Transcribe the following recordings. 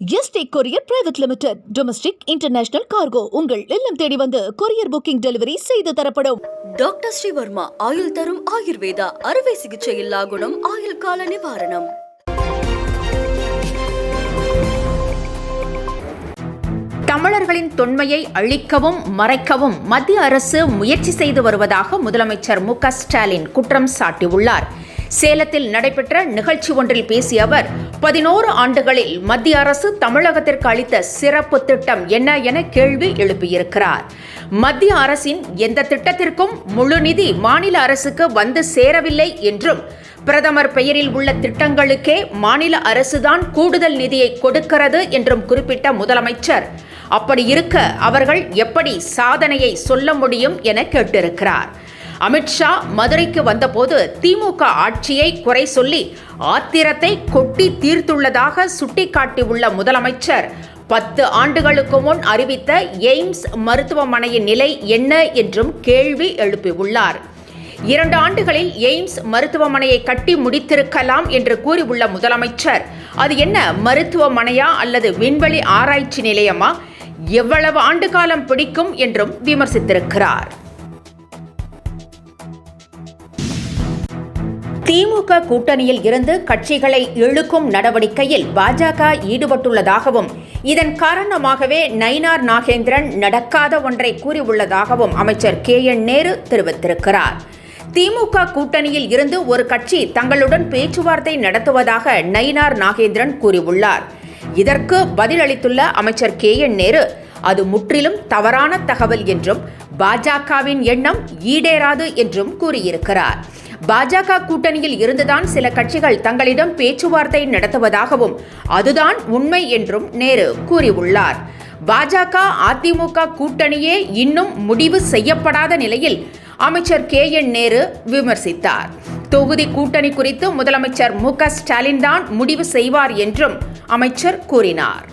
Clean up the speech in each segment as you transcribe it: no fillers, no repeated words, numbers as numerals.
Yesterday courier private limited. Domestic international cargo உங்கள் இல்லம் தேடி வந்து கொரியர் புக்கிங் டெலிவரி செய்து தரப்படும். டாக்டர் ஸ்ரீவர்மா ஆயுள் தரும் ஆயுர்வேதா அறுவை சிகிச்சை இல்லா குணம் ஆயுள் கால நிவாரணம். தமிழர்களின் தொன்மையை அழிக்கவும் மறைக்கவும் மத்திய அரசு முயற்சி செய்து வருவதாக முதலமைச்சர் மு.க.ஸ்டாலின் குற்றம் சாட்டியுள்ளார். சேலத்தில் நடைபெற்ற நிகழ்ச்சி ஒன்றில் பேசிய அவர் 11 ஆண்டுகளில் மத்திய அரசு தமிழகத்திற்கு அளித்த சிறப்பு திட்டம் என்ன என கேள்வி எழுப்பியிருக்கிறார். மத்திய அரசின் எந்த திட்டத்திற்கும் முழு நிதி மாநில அரசுக்கு வந்து சேரவில்லை என்றும் பிரதமர் பெயரில் உள்ள திட்டங்களுக்கே மாநில அரசுதான் கூடுதல் நிதியை கொடுக்கிறது என்றும் குறிப்பிட்ட முதலமைச்சர், அப்படி இருக்க அவர்கள் எப்படி சாதனையை சொல்ல முடியும் என கேட்டிருக்கிறார். அமித்ஷா மதுரைக்கு வந்தபோது திமுக ஆட்சியை குறை சொல்லி ஆத்திரத்தை கொட்டி தீர்த்துள்ளதாக சுட்டிக்காட்டியுள்ள முதலமைச்சர் 10 ஆண்டுகளுக்கு முன் அறிவித்த எய்ம்ஸ் மருத்துவமனையின் நிலை என்ன என்றும் கேள்வி எழுப்பியுள்ளார். 2 ஆண்டுகளில் எய்ம்ஸ் மருத்துவமனையை கட்டி முடித்திருக்கலாம் என்று கூறியுள்ள முதலமைச்சர், அது என்ன மருத்துவமனையா அல்லது விண்வெளி ஆராய்ச்சி நிலையமா, எவ்வளவு ஆண்டு காலம் பிடிக்கும் என்றும் விமர்சித்திருக்கிறார். திமுக கூட்டணியில் இருந்து கட்சிகளை இழுக்கும் நடவடிக்கையில் பாஜக ஈடுபட்டுள்ளதாகவும் இதன் காரணமாகவே நயினார் நாகேந்திரன் நடக்காத ஒன்றை கூறியுள்ளதாகவும் அமைச்சர் KN நேரு தெரிவித்திருக்கிறார். திமுக கூட்டணியில் இருந்து ஒரு கட்சி தங்களுடன் பேச்சுவார்த்தை நடத்துவதாக நயினார் நாகேந்திரன் கூறியுள்ளார். இதற்கு பதிலளித்துள்ள அமைச்சர் KN நேரு, அது முற்றிலும் தவறான தகவல் என்றும் பாஜகவின் எண்ணம் ஈடேறாது என்றும் கூறியிருக்கிறார். பாஜக கூட்டணியில் இருந்துதான் சில கட்சிகள் தங்களிடம் பேச்சுவார்த்தை நடத்துவதாகவும் அதுதான் உண்மை என்றும் நேரு கூறியுள்ளார். பாஜக அதிமுக கூட்டணியே இன்னும் முடிவு செய்யப்படாத நிலையில் அமைச்சர் KN நேரு விமர்சித்தார். தொகுதி கூட்டணி குறித்து முதலமைச்சர் மு.க.ஸ்டாலின் தான் முடிவு செய்வார் என்றும் அமைச்சர் கூறினார்.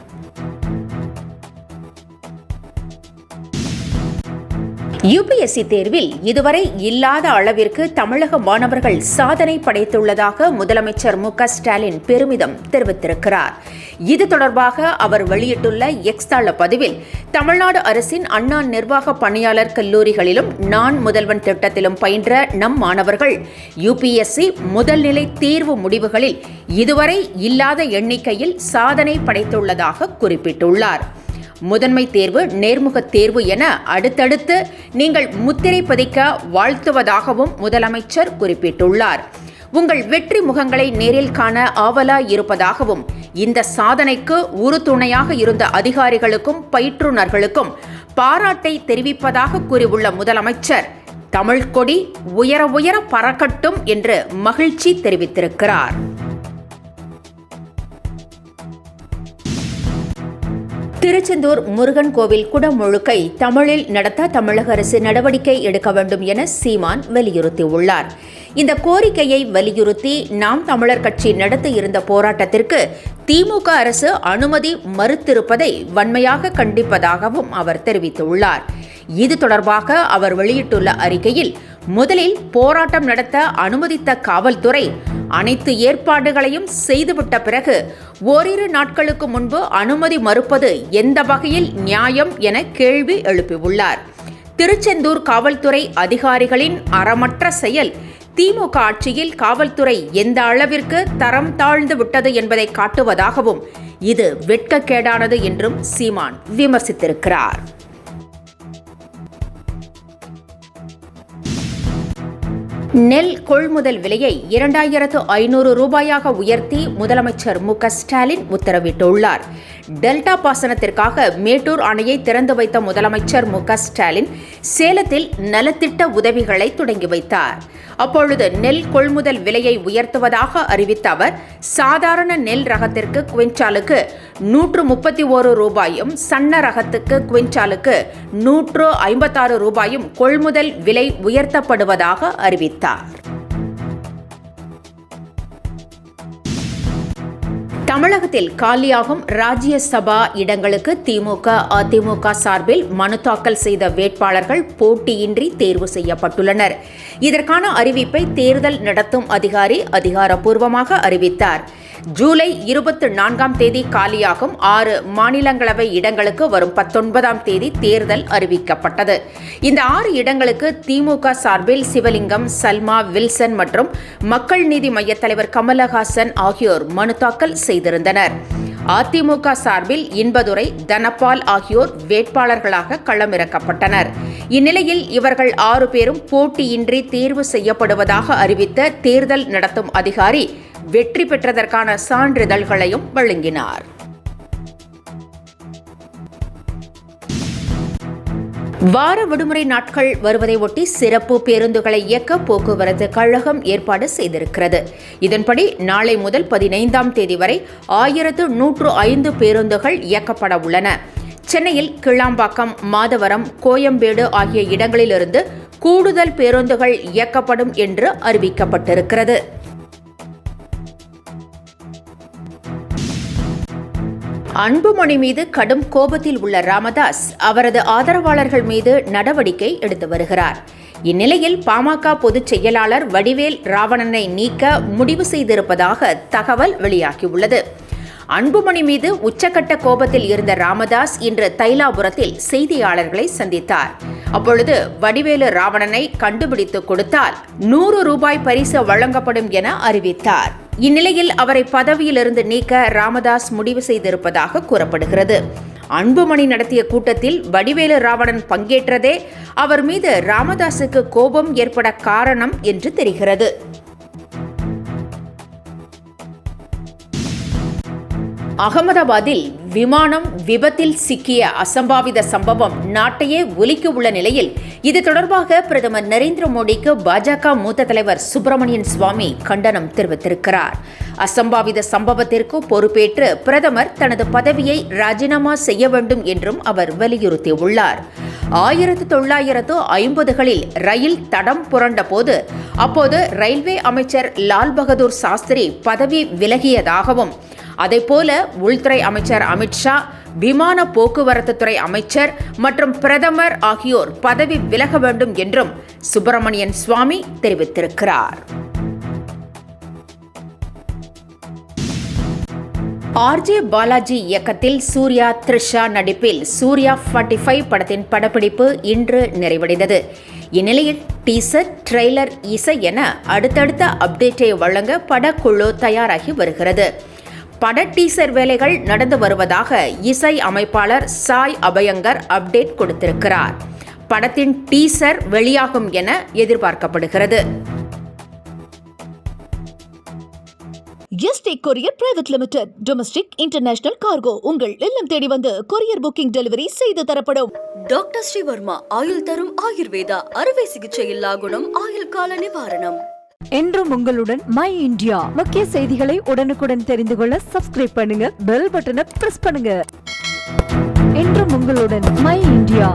UPSC தேர்வில் இதுவரை இல்லாத அளவிற்கு தமிழக மாணவர்கள் சாதனை படைத்துள்ளதாக முதலமைச்சர் மு.க.ஸ்டாலின் பெருமிதம் தெரிவித்திருக்கிறார். இது தொடர்பாக அவர் வெளியிட்டுள்ள எக்ஸ் தள பதிவில், தமிழ்நாடு அரசின் அண்ணா நிர்வாக பணியாளர் கல்லூரிகளிலும் நான் முதல்வன் திட்டத்திலும் பயின்ற நம் மாணவர்கள் UPSC முதல்நிலை தேர்வு முடிவுகளில் இதுவரை இல்லாத எண்ணிக்கையில் சாதனை படைத்துள்ளதாக குறிப்பிட்டுள்ளார். முதன்மை தேர்வு, நேர்முக தேர்வு என அடுத்தடுத்து நீங்கள் முத்திரை பதிக்க வாழ்த்துவதாகவும் முதலமைச்சர் குறிப்பிட்டுள்ளார். உங்கள் வெற்றி முகங்களை நேரில் காண ஆவலாய் இருப்பதாகவும் இந்த சாதனைக்கு உறுதுணையாக இருந்த அதிகாரிகளுக்கும் பயிற்றுநர்களுக்கும் பாராட்டை தெரிவிப்பதாக கூறியுள்ள முதலமைச்சர், தமிழ் கொடி உயர உயர பறக்கட்டும் என்று மகிழ்ச்சி தெரிவித்திருக்கிறார். திருச்செந்தூர் முருகன் கோவில் குடமுழுக்கை தமிழில் நடத்த தமிழக அரசு நடவடிக்கை எடுக்க வேண்டும் என சீமான் வலியுறுத்தியுள்ளார். இந்த கோரிக்கையை வலியுறுத்தி நாம் தமிழர் கட்சி நடத்த இருந்த போராட்டத்திற்கு திமுக அரசு அனுமதி மறுத்திருப்பதை வன்மையாக கண்டிப்பதாகவும் அவர் தெரிவித்துள்ளார். இது தொடர்பாக அவர் வெளியிட்டுள்ள அறிக்கையில், முதலில் போராட்டம் நடத்த அனுமதித்த காவல்துறை அனைத்து ஏற்பாடுகளையும் செய்துவிட்ட பிறகு ஓரிரு நாட்களுக்கு முன்பு அனுமதி மறுப்பது எந்த வகையில் நியாயம் என கேள்வி எழுப்பியுள்ளார். திருச்செந்தூர் காவல்துறை அதிகாரிகளின் அறமற்ற செயல் திமுக ஆட்சியில் காவல்துறை எந்த அளவிற்கு தரம் தாழ்ந்து விட்டது என்பதை காட்டுவதாகவும் இது வெட்கக்கேடானது என்றும் சீமான் விமர்சித்திருக்கிறார். நெல் கொள்முதல் விலையை 2500 ரூபாயாக உயர்த்தி முதலமைச்சர் மு.க.ஸ்டாலின் உத்தரவிட்டுள்ளார். டெல்டா பாசனத்திற்காக மேட்டூர் அணையை திறந்து வைத்த முதலமைச்சர் மு.க.ஸ்டாலின் சேலத்தில் நலத்திட்ட உதவிகளை தொடங்கி வைத்தார். அப்பொழுது நெல் கொள்முதல் விலையை உயர்த்துவதாக அறிவித்த அவர், சாதாரண நெல் ரகத்திற்கு குவிண்டாலுக்கு 131 ரூபாயும், சன்ன ரகத்துக்கு குவிண்டாலுக்கு 156 ரூபாயும் கொள்முதல் விலை உயர்த்தப்படுவதாக அறிவித்தார். தமிழகத்தில் காலியாகும் ராஜ்யசபா இடங்களுக்கு திமுக, அதிமுக சார்பில் மனு தாக்கல் செய்த வேட்பாளர்கள் போட்டியின்றி தேர்வு செய்யப்பட்டுள்ளனர். இதற்கான அறிவிப்பை தேர்தல் நடத்தும் அதிகாரி அதிகாரப்பூர்வமாக அறிவித்தார். ஜூலை 24ஆம் தேதி காலியாகும் 6 மாநிலங்களவை இடங்களுக்கு வரும் 19ஆம் தேதி தேர்தல் அறிவிக்கப்பட்டது. இந்த 6 இடங்களுக்கு திமுக சார்பில் சிவலிங்கம், சல்மா, வில்சன் மற்றும் மக்கள் நீதி மய்ய தலைவர் கமலஹாசன் ஆகியோர் மனு தாக்கல் செய்திருந்தனர். அதிமுக சார்பில் இன்பதுரை, தனபால் ஆகியோர் வேட்பாளர்களாக களமிறக்கப்பட்டனர். இந்நிலையில் இவர்கள் 6 பேரும் போட்டியின்றி தேர்வு செய்யப்படுவதாக அறிவித்த தேர்தல் நடத்தும் அதிகாரி வெற்றி பெற்றதற்கான சான்றிதழ்களையும் வழங்கினார். வார விடுமுறை நாட்கள் வருவதை ஒட்டி சிறப்பு பேருந்துகளை இயக்க போக்குவரத்து கழகம் ஏற்பாடு செய்திருக்கிறது. இதன்படி நாளை முதல் 15ஆம் தேதி வரை 1105 பேருந்துகள் இயக்கப்பட உள்ளன. சென்னையில் கிளாம்பாக்கம், மாதவரம், கோயம்பேடு ஆகிய இடங்களிலிருந்து கூடுதல் பேருந்துகள் இயக்கப்படும் என்று அறிவிக்கப்பட்டிருக்கிறது. அன்புமணி மீது கடும் கோபத்தில் உள்ள ராமதாஸ் அவரது ஆதரவாளர்கள் மீது நடவடிக்கை எடுத்து வருகிறார். இந்நிலையில் பாமக பொதுச் செயலாளர் வடிவேல் ராவணனை நீக்க முடிவு செய்திருப்பதாக தகவல் வெளியாகியுள்ளது. அன்புமணி மீது உச்சக்கட்ட கோபத்தில் இருந்த ராமதாஸ் இன்று தைலாபுரத்தில் செய்தியாளர்களை சந்தித்தார். அப்பொழுது வடிவேலு ராவணனை கண்டுபிடித்து கொடுத்தால் 100 ரூபாய் பரிசு வழங்கப்படும் என அறிவித்தார். இந்நிலையில் அவரை பதவியிலிருந்து நீக்க ராமதாஸ் முடிவு செய்திருப்பதாக கூறப்படுகிறது. அன்புமணி நடத்திய கூட்டத்தில் வடிவேலு ராவணன் பங்கேற்றதே அவர் மீது ராமதாஸுக்கு கோபம் ஏற்பட காரணம் என்று தெரிகிறது. அகமதாபாத்தில் விமானம் விபத்தில் சிக்கிய அசம்பாவித சம்பவம் நாட்டையே உலுக்கி உள்ள நிலையில் இது தொடர்பாக பிரதமர் நரேந்திர மோடிக்கு பாஜக மூத்த தலைவர் சுப்பிரமணியன் சுவாமி கண்டனம் தெரிவித்திருக்கிறார். அசம்பாவித சம்பவத்திற்கு பொறுப்பேற்று பிரதமர் தனது பதவியை ராஜினாமா செய்ய வேண்டும் என்றும் அவர் வலியுறுத்தியுள்ளார். 1950களில் ரயில் தடம் புரண்ட போது அப்போது ரயில்வே அமைச்சர் லால் பகதூர் சாஸ்திரி பதவி விலகியதாகவும், அதேபோல உள்துறை அமைச்சர் அமித்ஷா, விமான போக்குவரத்து துறை அமைச்சர் மற்றும் பிரதமர் ஆகியோர் பதவி விலக வேண்டும் என்றும் சுப்பிரமணியன் சுவாமி தெரிவித்திருக்கிறார். ஆர்ஜே பாலாஜி இயக்கத்தில் சூர்யா, த்ரிஷா நடிப்பில் சூர்யா 45 படத்தின் படப்பிடிப்பு இன்று நிறைவடைந்தது. இந்நிலையில் டீசர், ட்ரெய்லர், இசை என அடுத்தடுத்த அப்டேட்டை வழங்க படக்குழு தயாராகி வருகிறது. பட டீசர் வேலைகள் நடந்து வருவதாக இசை அமைப்பாளர் சாய் அபயங்கர் அப்டேட் கொடுத்திருக்கிறார். படத்தின் டீசர் வெளியாகும் என எதிர்பார்க்கப்படுகிறது. Yesterday courier private limited. Domestic, international cargo உங்கள் இல்லம் தேடி வந்து கொரியர் புக்கிங் டெலிவரி செய்து தரப்படும். டாக்டர் ஸ்ரீவர்மா ஆயுள் தரும் ஆயுர்வேதா அறுவை சிகிச்சை இல்லா குணம், ஆயுள் கால நிவாரணம். என்றும் உங்களுடன் மை இந்தியா. முக்கிய செய்திகளை உடனுக்குடன் தெரிந்து கொள்ள சப்ஸ்கிரைப் பண்ணுங்க, பெல் பட்டனை பிரஸ் பண்ணுங்க. என்றும் உங்களுடன் மை இந்தியா.